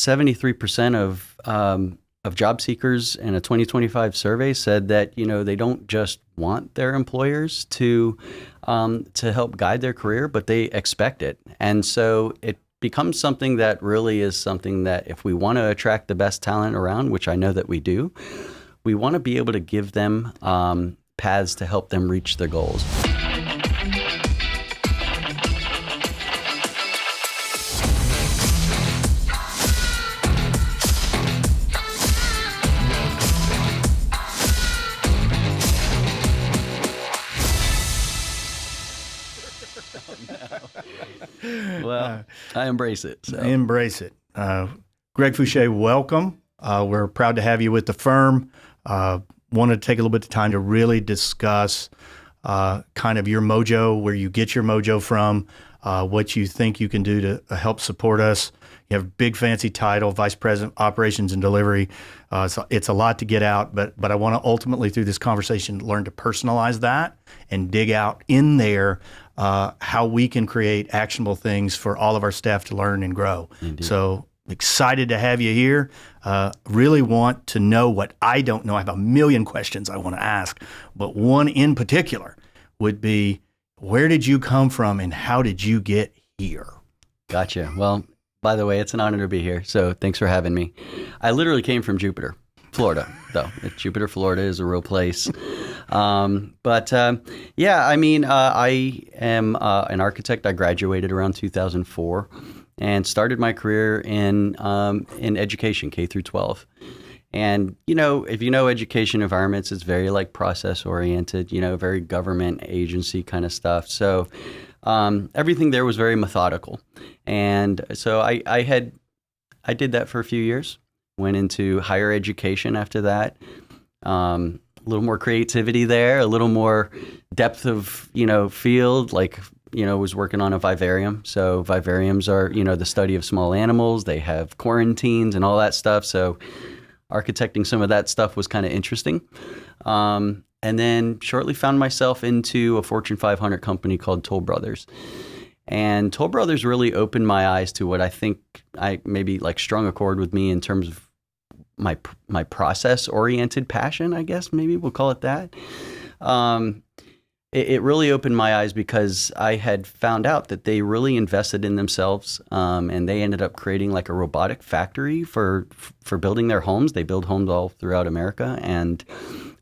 73% of job seekers in a 2025 survey said that, they don't just want their employers to help guide their career, but they expect it. And so it becomes something that really is something that if we want to attract the best talent around, which I know that we do, we want to be able to give them paths to help them reach their goals. Well, I embrace it. So. Embrace it. Greg Faucher, welcome. We're proud to have you with the firm. Wanted to take a little bit of time to really discuss kind of your mojo, where you get your mojo from, what you think you can do to help support us. You have a big fancy title, Vice President, Operations and Delivery. So it's a lot to get out, but I want to ultimately through this conversation learn to personalize that and dig out in there how we can create actionable things for all of our staff to learn and grow. Indeed. So excited to have you here. Really want to know what I don't know. I have a million questions I want to ask, but one in particular would be, where did you come from and how did you get here? Gotcha. Well, by the way, it's an honor to be here. So thanks for having me. I literally came from Jupiter, Florida, though. Jupiter, Florida is a real place. I am an architect. I graduated around 2004 and started my career in education, K through 12. And, if you know education environments, it's very like process oriented, very government agency kind of stuff. So everything there was very methodical. And so I did that for a few years, went into higher education after that. A little more creativity there, a little more depth of, field, was working on a vivarium. So vivariums are, the study of small animals. They have quarantines and all that stuff. So architecting some of that stuff was kind of interesting. And then shortly found myself into a Fortune 500 company called Toll Brothers. And Toll Brothers really opened my eyes to what I think I maybe strung a chord with me in terms of my process-oriented passion, I guess, maybe we'll call it that. It really opened my eyes because I had found out that they really invested in themselves, and they ended up creating like a robotic factory for building their homes. They build homes all throughout America, and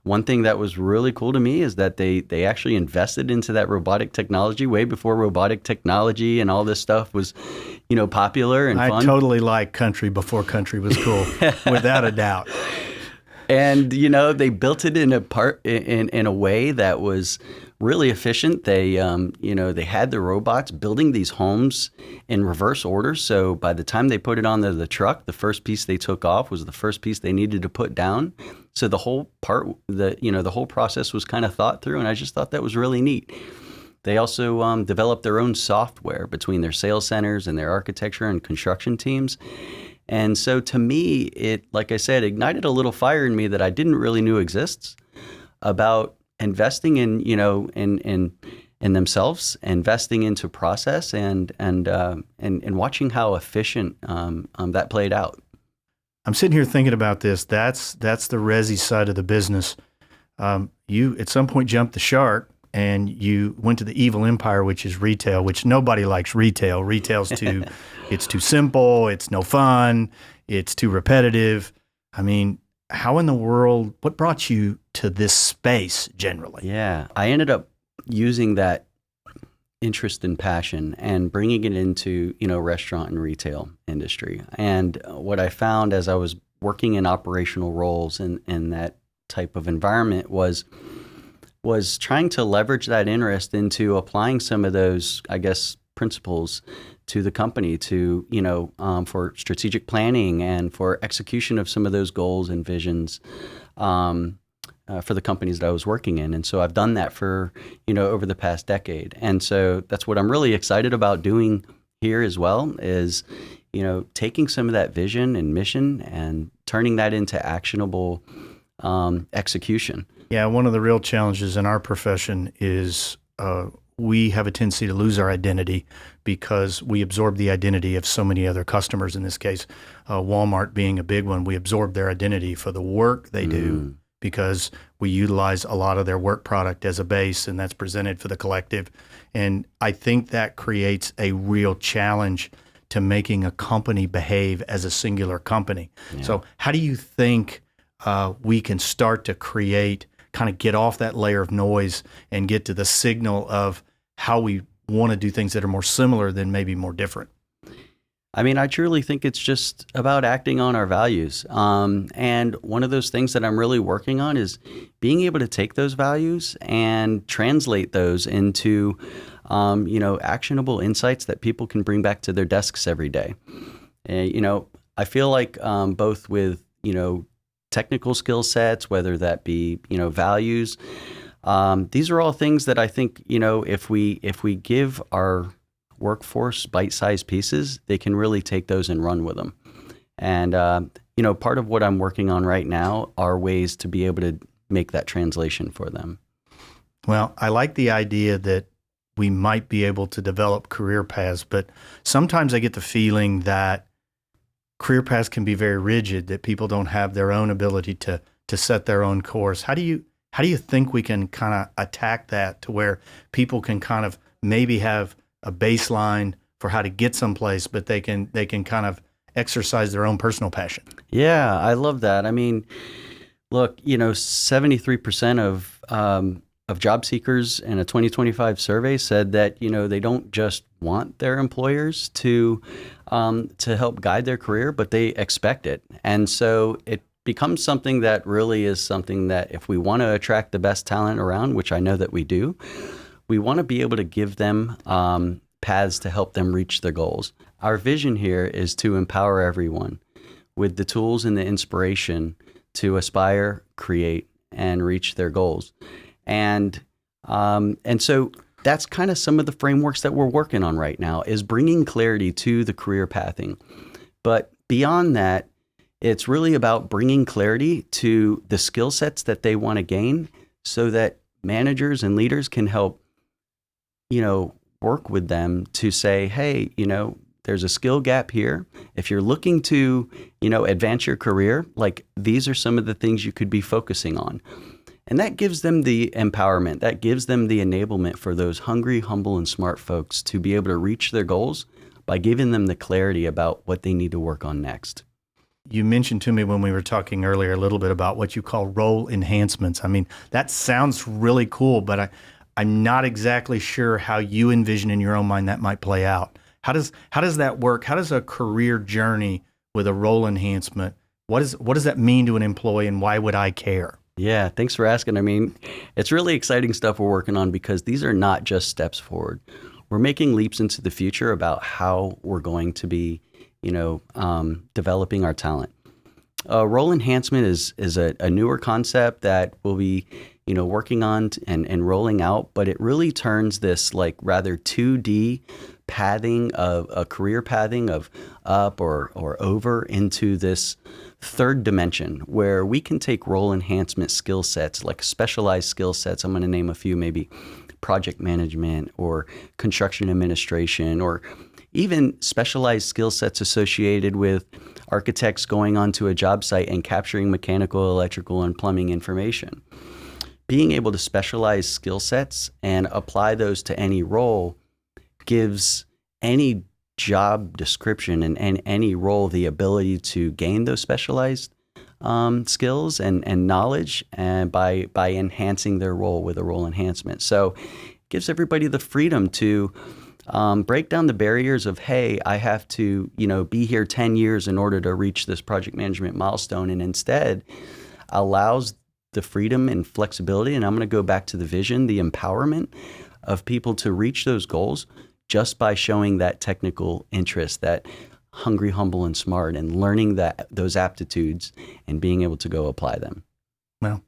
one thing that was really cool to me is that they actually invested into that robotic technology way before robotic technology and all this stuff was, popular and fun. I totally like country before country was cool, without a doubt. And they built it in a way that was really efficient. They they had the robots building these homes in reverse order. So by the time they put it on the truck, the first piece they took off was the first piece they needed to put down. So the whole the whole process was kind of thought through, and I just thought that was really neat. They also developed their own software between their sales centers and their architecture and construction teams. And so to me, it, like I said, ignited a little fire in me that I didn't really know exists about investing in, in themselves, investing into process and watching how efficient that played out. I'm sitting here thinking about this. That's the resi side of the business. You at some point jumped the shark and you went to the evil empire, which is retail, which nobody likes retail. Retail's too, it's too simple. It's no fun. It's too repetitive. I mean, how in the world, what brought you to this space generally? Yeah, I ended up using that interest and passion and bringing it into, restaurant and retail industry. And what I found as I was working in operational roles in that type of environment was trying to leverage that interest into applying some of those, I guess, principles to the company to, for strategic planning and for execution of some of those goals and visions for the companies that I was working in. And so I've done that for, over the past decade. And so that's what I'm really excited about doing here as well is, taking some of that vision and mission and turning that into actionable execution. Yeah, one of the real challenges in our profession is we have a tendency to lose our identity because we absorb the identity of so many other customers. In this case, Walmart being a big one, we absorb their identity for the work they do because we utilize a lot of their work product as a base, and that's presented for the collective. And I think that creates a real challenge to making a company behave as a singular company. Yeah. So how do you think we can start to create, kind of get off that layer of noise and get to the signal of how we want to do things that are more similar than maybe more different? I mean, I truly think it's just about acting on our values. And one of those things that I'm really working on is being able to take those values and translate those into, actionable insights that people can bring back to their desks every day. I feel like both with, technical skill sets, whether that be, values, these are all things that I think, if we give our workforce bite-sized pieces, they can really take those and run with them. And, part of what I'm working on right now are ways to be able to make that translation for them. Well, I like the idea that we might be able to develop career paths, but sometimes I get the feeling that career paths can be very rigid, that people don't have their own ability to set their own course. How do you think we can kind of attack that to where people can kind of maybe have a baseline for how to get someplace, but they can kind of exercise their own personal passion? Yeah, I love that. I mean, look, 73% of job seekers in a 2025 survey said that, they don't just want their employers to help guide their career, but they expect it. And so it becomes something that really is something that if we want to attract the best talent around, which I know that we do, we want to be able to give them paths to help them reach their goals. Our vision here is to empower everyone with the tools and the inspiration to aspire, create, and reach their goals. And so that's kind of some of the frameworks that we're working on right now, is bringing clarity to the career pathing. But beyond that, it's really about bringing clarity to the skill sets that they want to gain so that managers and leaders can help work with them to say, hey, there's a skill gap here. If you're looking to, advance your career, like these are some of the things you could be focusing on. And that gives them the empowerment, that gives them the enablement for those hungry, humble, and smart folks to be able to reach their goals by giving them the clarity about what they need to work on next. You mentioned to me when we were talking earlier a little bit about what you call role enhancements. I mean, that sounds really cool, but I'm not exactly sure how you envision in your own mind that might play out. How does that work? How does a career journey with a role enhancement, what does that mean to an employee, and why would I care? Yeah, thanks for asking. I mean, it's really exciting stuff we're working on because these are not just steps forward. We're making leaps into the future about how we're going to be, developing our talent. Role enhancement is a newer concept that we'll be, working on and rolling out, but it really turns this like rather 2D pathing of a career pathing of up or over into this third dimension where we can take role enhancement skill sets, like specialized skill sets. I'm going to name a few, maybe project management or construction administration, or even specialized skill sets associated with architects going onto a job site and capturing mechanical, electrical, and plumbing information. Being able to specialize skill sets and apply those to any role gives any job description and any role the ability to gain those specialized skills and knowledge, and by enhancing their role with a role enhancement. So it gives everybody the freedom to break down the barriers of, hey, I have to, be here 10 years in order to reach this project management milestone, and instead allows the freedom and flexibility, and I'm going to go back to the vision, the empowerment of people to reach those goals just by showing that technical interest, that hungry, humble, and smart, and learning those aptitudes and being able to go apply them. Well,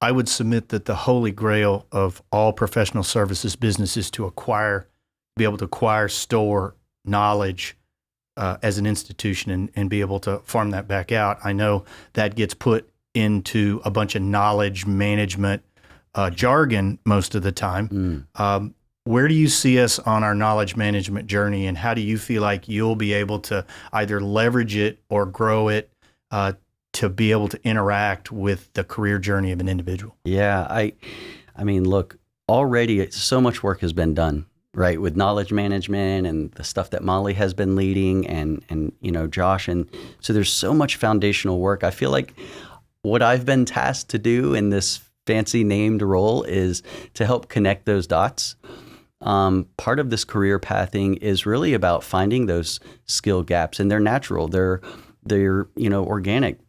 I would submit that the holy grail of all professional services business is to be able to acquire, store knowledge as an institution and be able to farm that back out. I know that gets put into a bunch of knowledge management jargon most of the time. Where do you see us on our knowledge management journey, and how do you feel like you'll be able to either leverage it or grow it to be able to interact with the career journey of an individual? Yeah, I mean, look, already so much work has been done, right, with knowledge management and the stuff that Molly has been leading, and Josh, and so there's so much foundational work. I feel like what I've been tasked to do in this fancy named role is to help connect those dots. Part of this career pathing is really about finding those skill gaps, and they're natural. They're organic.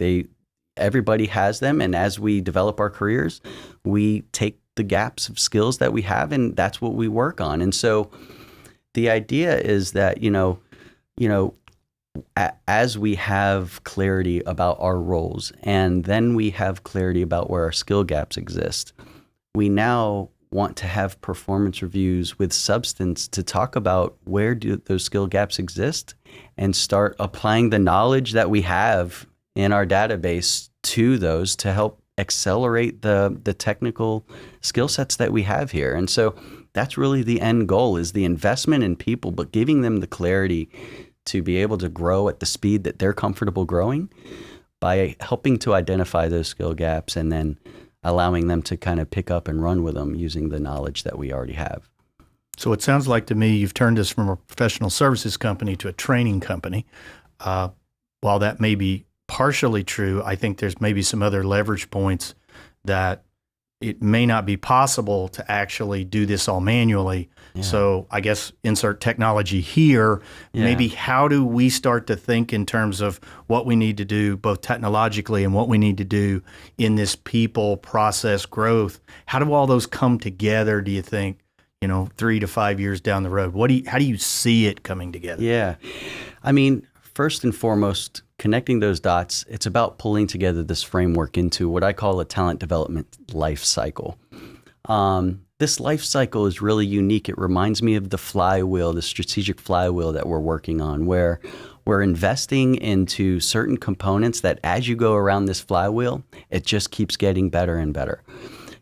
Everybody has them, and as we develop our careers, we take the gaps of skills that we have, and that's what we work on. And so, the idea is that as we have clarity about our roles, and then we have clarity about where our skill gaps exist, we now want to have performance reviews with substance to talk about where do those skill gaps exist, and start applying the knowledge that we have in our database to those to help accelerate the technical skill sets that we have here. And so that's really the end goal, is the investment in people, but giving them the clarity to be able to grow at the speed that they're comfortable growing by helping to identify those skill gaps and then allowing them to kind of pick up and run with them using the knowledge that we already have. So it sounds like to me you've turned us from a professional services company to a training company. While that may be partially true, I think there's maybe some other leverage points that it may not be possible to actually do this all manually. Yeah. So I guess insert technology here. Yeah. Maybe how do we start to think in terms of what we need to do both technologically and what we need to do in this people process growth? How do all those come together, do you think, 3 to 5 years down the road? How do you see it coming together? Yeah. I mean, first and foremost, connecting those dots, it's about pulling together this framework into what I call a talent development life cycle. This life cycle is really unique. It reminds me of the flywheel, the strategic flywheel that we're working on, where we're investing into certain components that as you go around this flywheel, it just keeps getting better and better.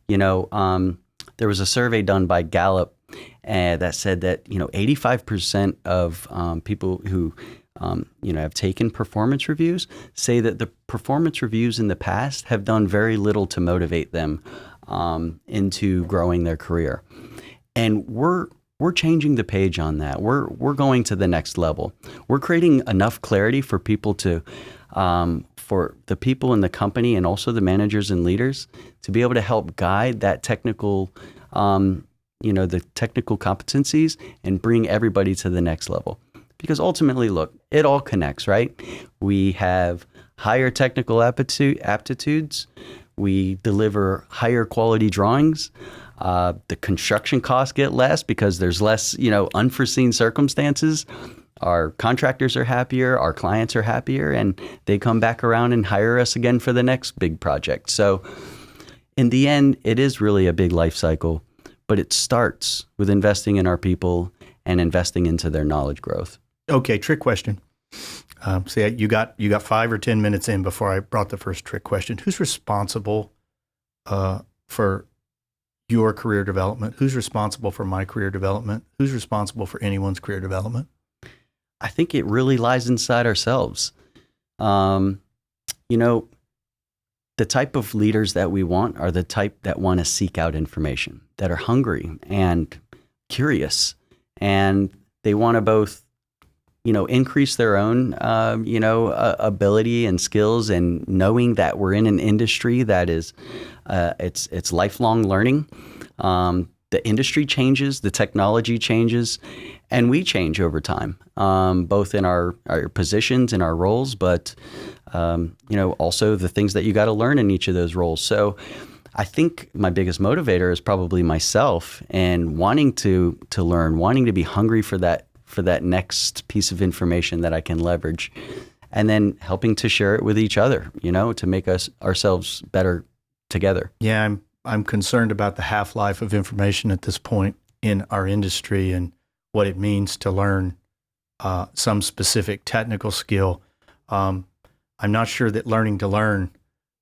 There was a survey done by Gallup that said that 85% of people who have taken performance reviews say that the performance reviews in the past have done very little to motivate them into growing their career. And we're changing the page on that. We're going to the next level. We're creating enough clarity for people for the people in the company and also the managers and leaders to be able to help guide that technical, the technical competencies and bring everybody to the next level. Because ultimately, look, it all connects, right? We have higher technical aptitudes. We deliver higher quality drawings. The construction costs get less because there's less, unforeseen circumstances. Our contractors are happier, our clients are happier, and they come back around and hire us again for the next big project. So in the end, it is really a big life cycle, but it starts with investing in our people and investing into their knowledge growth. Okay, trick question. See, you got 5 or 10 minutes in before I brought the first trick question. Who's responsible for your career development? Who's responsible for my career development? Who's responsible for anyone's career development? I think it really lies inside ourselves. The type of leaders that we want are the type that want to seek out information, that are hungry and curious, and they want to both increase their own, ability and skills, and knowing that we're in an industry that is, it's lifelong learning. The industry changes, the technology changes, and we change over time, both in our positions and our roles, but, also the things that you got to learn in each of those roles. So I think my biggest motivator is probably myself, and wanting to learn, wanting to be hungry for that next piece of information that I can leverage, and then helping to share it with each other, to make ourselves better together. Yeah, I'm concerned about the half-life of information at this point in our industry and what it means to learn some specific technical skill. I'm not sure that learning to learn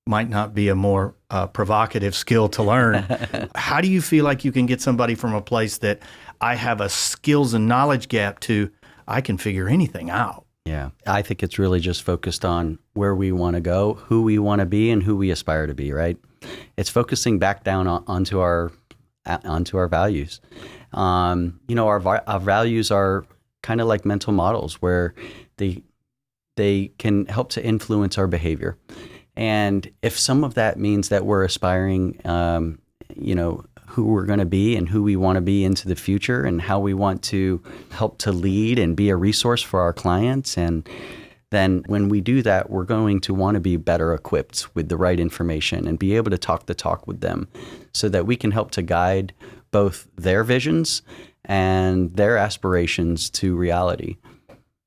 might not be a more provocative skill to learn. How do you feel like you can get somebody from a place that I have a skills and knowledge gap to I can figure anything out? Yeah, I think it's really just focused on where we want to go, who we want to be, and who we aspire to be, right? It's focusing back down onto our values. Our values are kind of like mental models where they can help to influence our behavior. And if some of that means that we're aspiring, who we're going to be and who we want to be into the future and how we want to help to lead and be a resource for our clients. And then when we do that, we're going to want to be better equipped with the right information and be able to talk the talk with them so that we can help to guide both their visions and their aspirations to reality.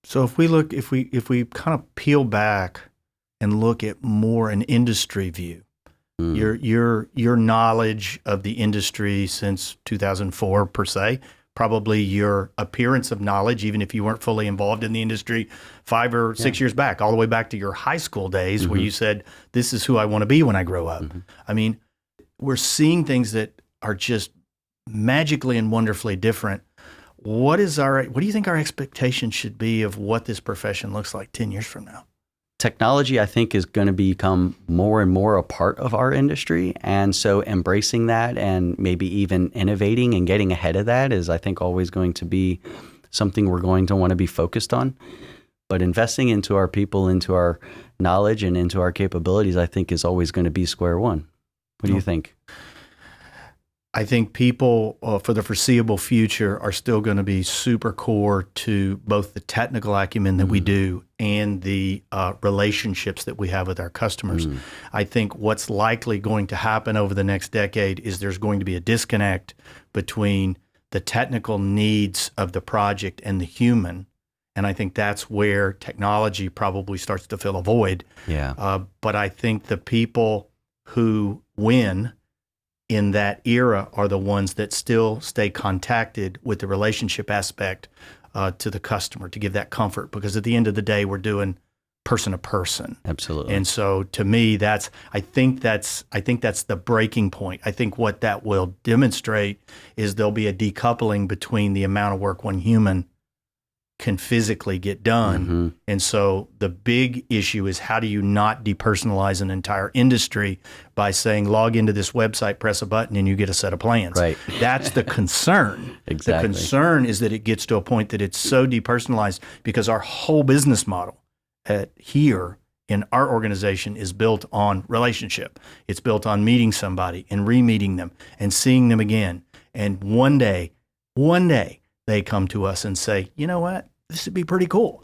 So if we kind of peel back and look at more an industry view, your knowledge of the industry since 2004 per se, probably your appearance of knowledge, even if you weren't fully involved in the industry 5 or 6 years back, all the way back to your high school days where you said, this is who I want to be when I grow up. I mean, we're seeing things that are just magically and wonderfully different. What do you think our expectation should be of what this profession looks like 10 years from now? Technology, I think, is going to become more and more a part of our industry. And so embracing that and maybe even innovating and getting ahead of that is, I think, always going to be something we're going to want to be focused on. But investing into our people, into our knowledge, and into our capabilities, I think, is always going to be square one. What do you think? I think people for the foreseeable future are still going to be super core to both the technical acumen that we do and the relationships that we have with our customers. I think what's likely going to happen over the next decade is there's going to be a disconnect between the technical needs of the project and the human. And I think that's where technology probably starts to fill a void. Yeah. But I think the people who win in that era are the ones that still stay contacted with the relationship aspect to the customer to give that comfort, because at the end of the day, we're doing person to person. Absolutely. And so to me, I think that's the breaking point. I think what that will demonstrate is there'll be a decoupling between the amount of work one human can physically get done. And so the big issue is, how do you not depersonalize an entire industry by saying, log into this website, press a button, and you get a set of plans? Right. That's the concern. Exactly. The concern is that it gets to a point that it's so depersonalized, because our whole business model here in our organization is built on relationship. It's built on meeting somebody and re-meeting them and seeing them again. And one day, they come to us and say, you know what, this would be pretty cool.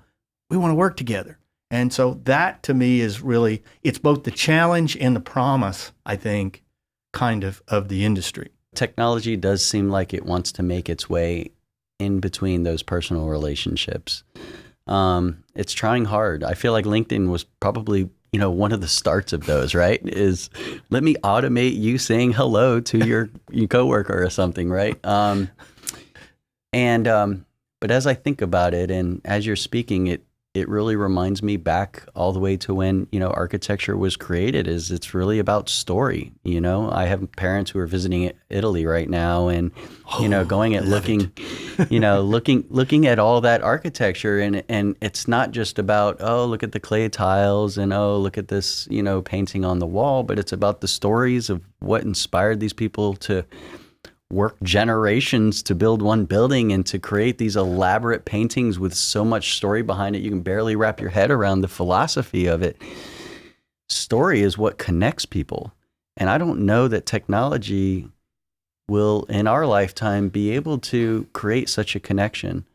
We want to work together. And so that to me is really, it's both the challenge and the promise, I think, kind of the industry. Technology does seem like it wants to make its way in between those personal relationships. It's trying hard. I feel like LinkedIn was probably, one of the starts of those, right? Is let me automate you saying hello to your coworker or something, right? But as I think about it, and as you're speaking, it really reminds me back all the way to when, architecture was created. It's really about story. I have parents who are visiting Italy right now, and, going and looking, looking at all that architecture. And it's not just about, oh, look at the clay tiles and, oh, look at this, painting on the wall, but it's about the stories of what inspired these people to work generations to build one building and to create these elaborate paintings with so much story behind it. You can barely wrap your head around the philosophy of it. Story is what connects people. And I don't know that technology will, in our lifetime, be able to create such a connection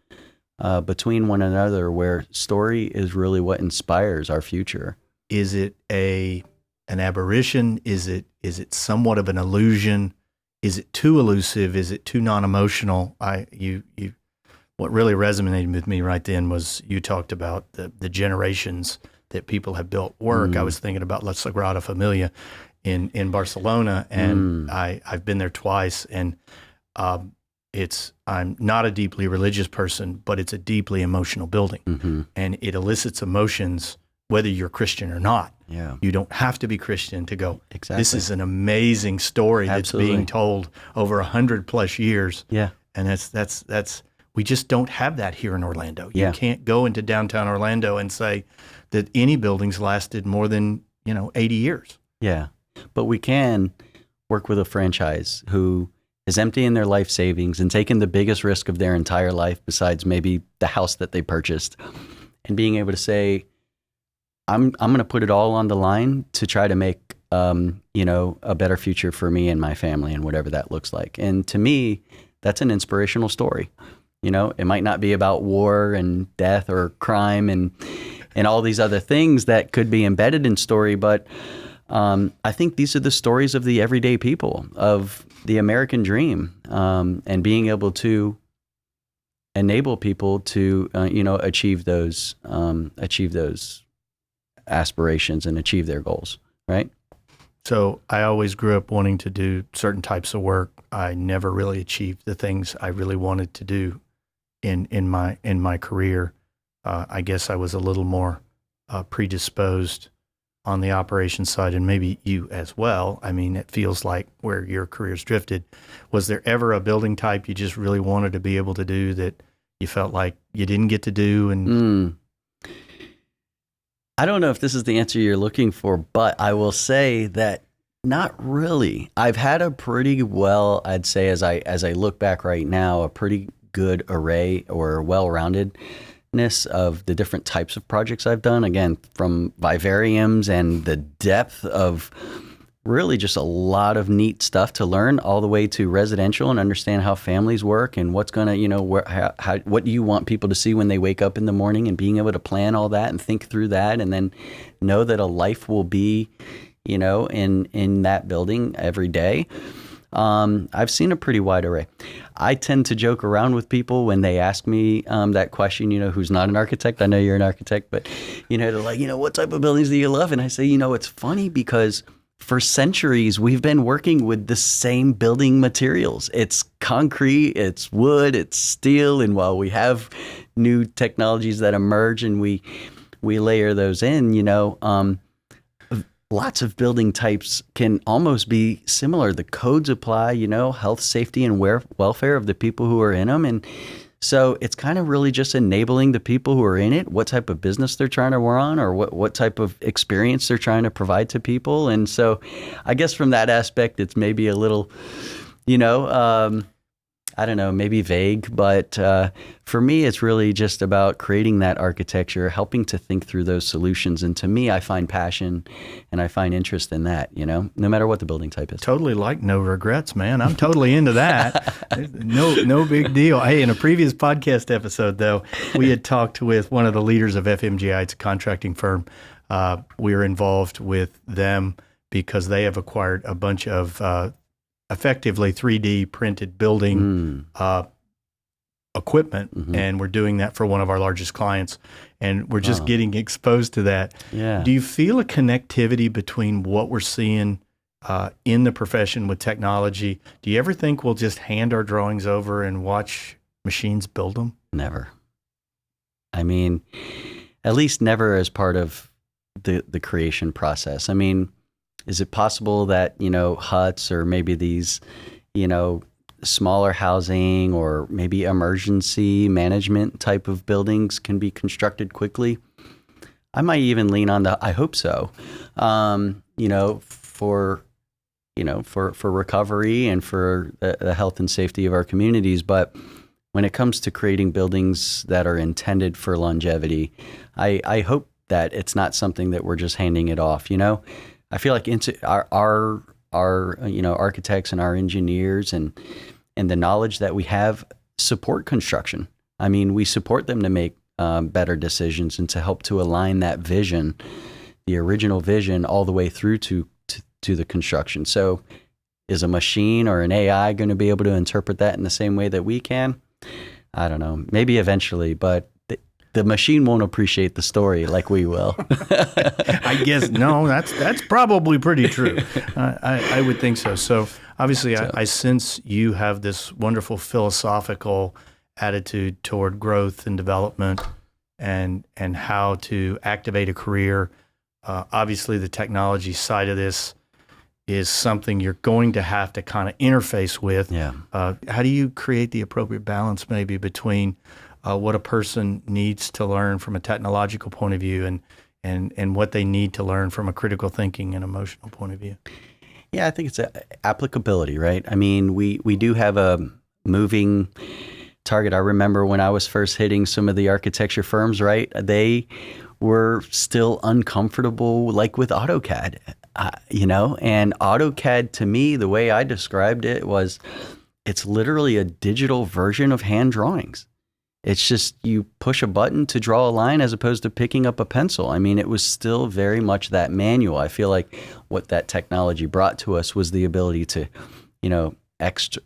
between one another, where story is really what inspires our future. Is it an aberration? Is it somewhat of an illusion? Is it too elusive? Is it too non-emotional? What really resonated with me right then was you talked about the generations that people have built work. I was thinking about La Sagrada Familia in Barcelona, and I've been there twice, and I'm not a deeply religious person, but it's a deeply emotional building, and it elicits emotions whether you're Christian or not. Yeah. You don't have to be Christian to go, Exactly. this is an amazing story that's being told over 100+ years. Yeah. And that's we just don't have that here in Orlando. You Yeah. can't go into downtown Orlando and say that any buildings lasted more than, 80 years. Yeah. But we can work with a franchise who is emptying their life savings and taking the biggest risk of their entire life besides maybe the house that they purchased, and being able to say, I'm going to put it all on the line to try to make, a better future for me and my family and whatever that looks like. And to me, that's an inspirational story. It might not be about war and death or crime and all these other things that could be embedded in story, but I think these are the stories of the everyday people, of the American dream, and being able to enable people to, achieve those aspirations and achieve their goals, right? So I always grew up wanting to do certain types of work. I never really achieved the things I really wanted to do in my career. I guess I was a little more predisposed on the operations side, and maybe you as well. I mean, it feels like where your career's drifted. Was there ever a building type you just really wanted to be able to do that you felt like you didn't get to do? And I don't know if this is the answer you're looking for, but I will say that not really. I've had a pretty well, I'd say, as I look back right now, a pretty good array or well-roundedness of the different types of projects I've done. Again, from vivariums and the depth of really just a lot of neat stuff to learn, all the way to residential and understand how families work and what's going to, what you want people to see when they wake up in the morning, and being able to plan all that and think through that, and then know that a life will be, in that building every day. I've seen a pretty wide array. I tend to joke around with people when they ask me that question, who's not an architect. I know you're an architect, but, they're like, what type of buildings do you love? And I say, it's funny because for centuries, we've been working with the same building materials. It's concrete, it's wood, it's steel. And while we have new technologies that emerge and we layer those in, lots of building types can almost be similar. The codes apply, health, safety, and welfare of the people who are in them. And so it's kind of really just enabling the people who are in it, what type of business they're trying to run, or what type of experience they're trying to provide to people. And so I guess from that aspect, it's maybe a little, I don't know, maybe vague, but for me, it's really just about creating that architecture, helping to think through those solutions. And to me, I find passion and I find interest in that, no matter what the building type is. Totally like no regrets, man. I'm totally into that. No big deal. Hey, in a previous podcast episode, though, we had talked with one of the leaders of FMGI. It's a contracting firm. We are involved with them because they have acquired a bunch of effectively 3D printed building equipment, and we're doing that for one of our largest clients, and we're just getting exposed to that. Yeah. Do you feel a connectivity between what we're seeing in the profession with technology? Do you ever think we'll just hand our drawings over and watch machines build them? Never. I mean, at least never as part of the creation process. I mean, is it possible that, huts or maybe these, smaller housing or maybe emergency management type of buildings can be constructed quickly? I might even lean on I hope so, for recovery and for the health and safety of our communities. But when it comes to creating buildings that are intended for longevity, I hope that it's not something that we're just handing it off, I feel like our architects and our engineers and the knowledge that we have support construction. I mean, we support them to make better decisions and to help to align that vision, the original vision, all the way through to the construction. So is a machine or an AI going to be able to interpret that in the same way that we can? I don't know. Maybe eventually, but the machine won't appreciate the story like we will. I guess, no, that's probably pretty true. I would think so. So obviously, I sense you have this wonderful philosophical attitude toward growth and development. and how to activate a career. Obviously, the technology side of this is something you're going to have to kind of interface with. Yeah. How do you create the appropriate balance maybe between what a person needs to learn from a technological point of view and what they need to learn from a critical thinking and emotional point of view? Yeah, I think it's applicability, right? I mean, we do have a moving target. I remember when I was first hitting some of the architecture firms, right? They were still uncomfortable, like with AutoCAD, and AutoCAD to me, the way I described it was it's literally a digital version of hand drawings. It's just you push a button to draw a line as opposed to picking up a pencil. I mean, it was still very much that manual. I feel like what that technology brought to us was the ability to,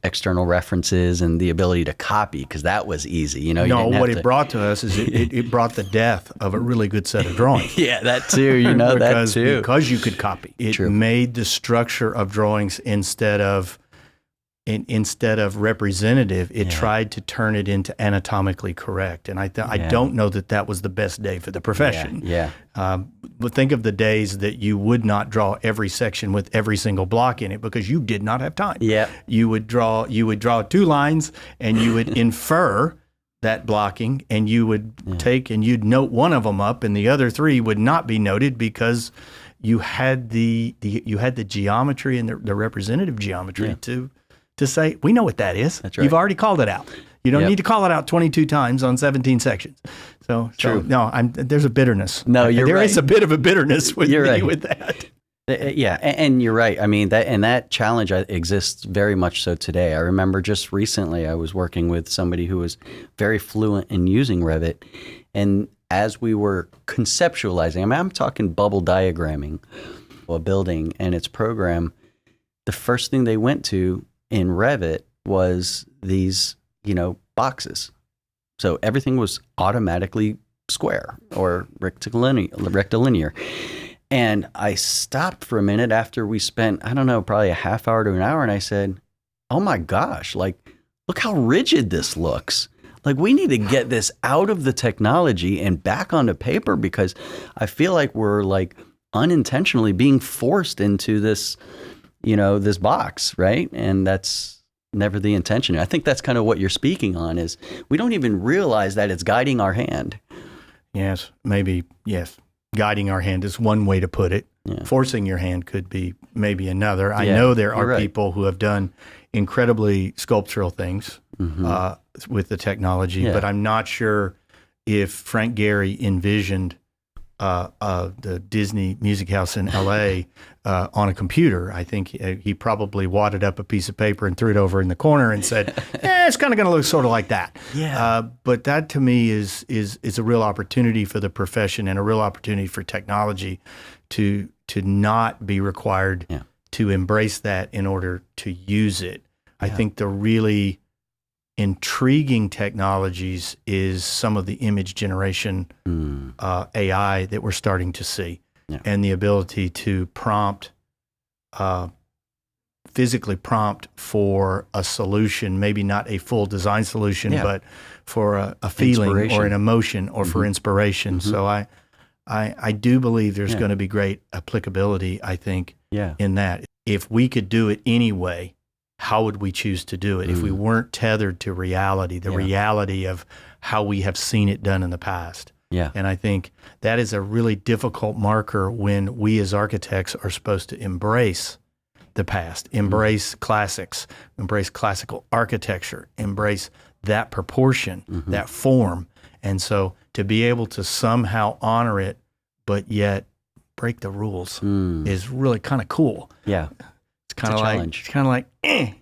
external references and the ability to copy, because that was easy. No, what it brought to us is it brought the death of a really good set of drawings. Yeah, that too. That too. Because you could copy. It True. made the structure of drawings instead of representative, it tried to turn it into anatomically correct. And I don't know that was the best day for the profession. Yeah. But think of the days that you would not draw every section with every single block in it because you did not have time. Yeah. You would draw 2 lines and you would infer that blocking, and you would take and you'd note one of them up and the other 3 would not be noted because you had the geometry and the representative geometry to say, we know what that is. That's right. You've already called it out. You don't need to call it out 22 times on 17 sections. So no, there's a bitterness. No, you're right. There is a bit of a bitterness with You're me right. with that. Yeah, and you're right. I mean, that challenge exists very much so today. I remember just recently I was working with somebody who was very fluent in using Revit, and as we were conceptualizing, I'm talking bubble diagramming a building and its program, the first thing they went to in Revit was these, boxes. So everything was automatically square or rectilinear. And I stopped for a minute after we spent, I don't know, probably a half hour to an hour. And I said, oh my gosh, look how rigid this looks. We need to get this out of the technology and back onto paper, because I feel like we're unintentionally being forced into this, this box, right? And that's never the intention. I think that's kind of what you're speaking on, is we don't even realize that it's guiding our hand. Yes, maybe, yes. Guiding our hand is one way to put it. Yeah. Forcing your hand could be maybe another. I know there are people who have done incredibly sculptural things with the technology, but I'm not sure if Frank Gehry envisioned the Disney Music House in L.A. On a computer. I think he probably wadded up a piece of paper and threw it over in the corner and said, it's kind of going to look sort of like that. Yeah. But that to me is a real opportunity for the profession and a real opportunity for technology to not be required to embrace that in order to use it. Yeah. I think the really intriguing technologies is some of the image generation AI that we're starting to see, and the ability to physically prompt for a solution, maybe not a full design solution, but for a feeling or an emotion or for inspiration. So I do believe there's going to be great applicability, I think, in that. If we could do it anyway, how would we choose to do it if we weren't tethered to reality, the reality of how we have seen it done in the past? Yeah. And I think that is a really difficult marker when we as architects are supposed to embrace the past, embrace classics, embrace classical architecture, embrace that proportion, that form. And so to be able to somehow honor it, but yet break the rules is really kind of cool. Yeah. It's kind of like,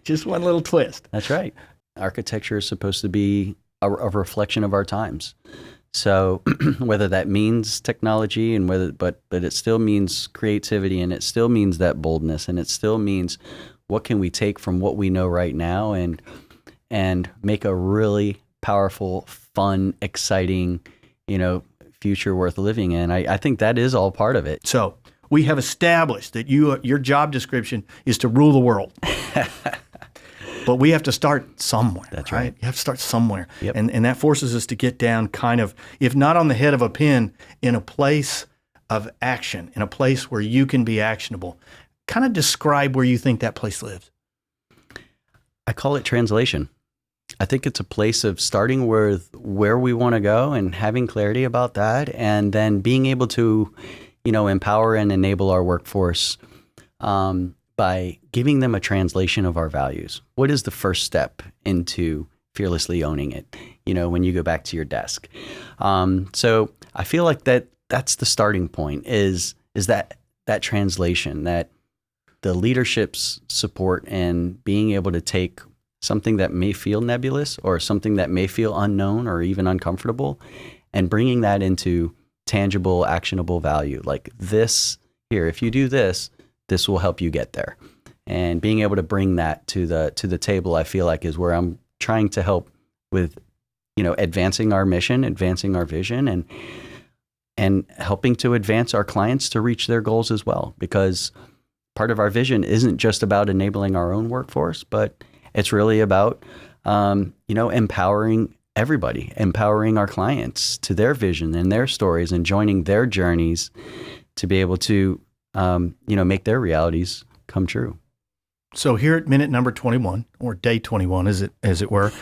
just one little twist. That's right. Architecture is supposed to be a reflection of our times. So whether that means technology and but it still means creativity, and it still means that boldness, and it still means what can we take from what we know right now and make a really powerful, fun, exciting, future worth living in. I think that is all part of it. So we have established that your job description is to rule the world. But we have to start somewhere. That's right. You have to start somewhere. Yep. And that forces us to get down kind of, if not on the head of a pin, in a place of action, in a place where you can be actionable. Kind of describe where you think that place lives. I call it translation. I think it's a place of starting with where we want to go and having clarity about that, and then being able to, empower and enable our workforce by giving them a translation of our values. What is the first step into fearlessly owning it? When you go back to your desk. So I feel like that's the starting point is that translation, that the leadership's support and being able to take something that may feel nebulous or something that may feel unknown or even uncomfortable and bringing that into tangible, actionable value. Like this here, if you do this, this will help you get there. And being able to bring that to the table, I feel like is where I'm trying to help with, advancing our mission, advancing our vision, and helping to advance our clients to reach their goals as well. Because part of our vision isn't just about enabling our own workforce, but it's really about, empowering everybody, empowering our clients to their vision and their stories and joining their journeys to be able to, make their realities come true. So here at minute number 21, or day 21, as it were,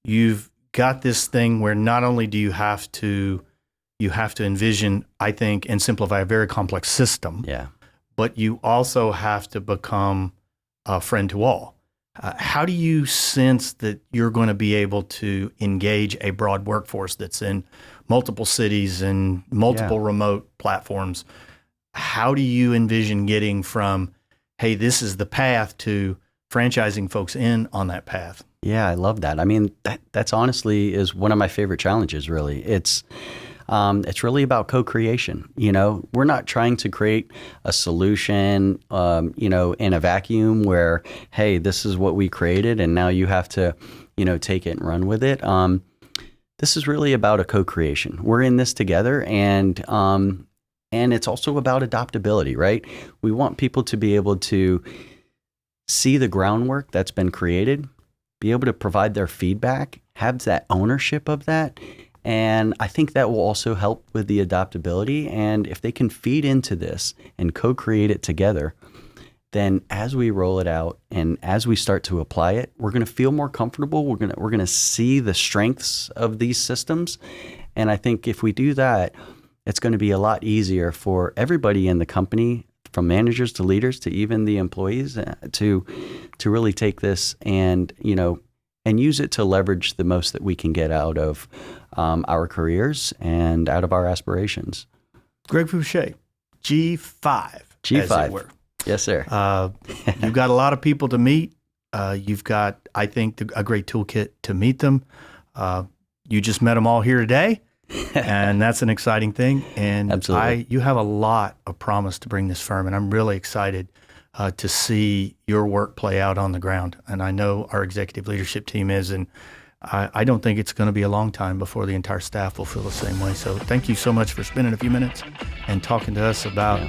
you've got this thing where not only do you have to envision, I think, and simplify a very complex system, but you also have to become a friend to all. How do you sense that you're going to be able to engage a broad workforce that's in multiple cities and multiple remote platforms? How do you envision getting from, hey, this is the path, to franchising folks in on that path? Yeah, I love that. I mean, that's honestly is one of my favorite challenges, really. It's really about co-creation. We're not trying to create a solution, in a vacuum where, hey, this is what we created and now you have to, take it and run with it. This is really about a co-creation. We're in this together, and it's also about adaptability, right? We want people to be able to see the groundwork that's been created, be able to provide their feedback, have that ownership of that. And I think that will also help with the adaptability. And if they can feed into this and co-create it together, then as we roll it out and as we start to apply it, we're going to feel more comfortable. We're going to see the strengths of these systems. And I think if we do that, it's going to be a lot easier for everybody in the company, from managers to leaders to even the employees, to really take this and use it to leverage the most that we can get out of our careers and out of our aspirations. Greg Faucher, G5. G5. As it were. Yes, sir. You've got a lot of people to meet. You've got, I think, a great toolkit to meet them. You just met them all here today, and that's an exciting thing. And absolutely, you have a lot of promise to bring this firm, and I'm really excited to see your work play out on the ground. And I know our executive leadership team is, and I don't think it's going to be a long time before the entire staff will feel the same way. So thank you so much for spending a few minutes and talking to us about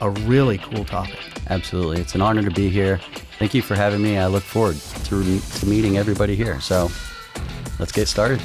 a really cool topic. Absolutely. It's an honor to be here. Thank you for having me. I look forward to meeting everybody here. So let's get started.